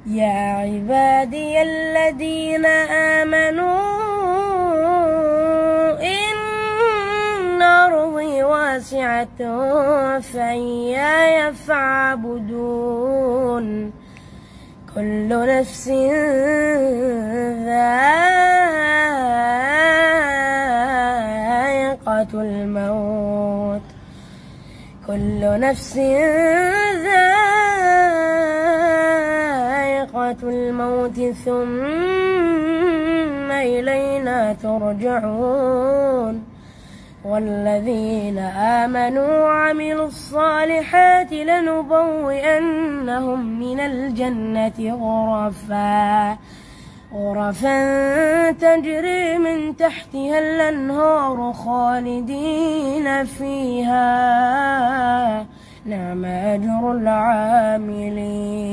يا عبادي الذين آمنوا إن أرضي واسعة فإياي فاعبدون كل نفس ذائقة الموت كل نفس ذائقة الموت ثم إلينا ترجعون والذين آمنوا وعملوا الصالحات لنبوئنهم من الجنة غرفا تجري من تحتها الأنهار خالدين فيها نعم أجر العاملين.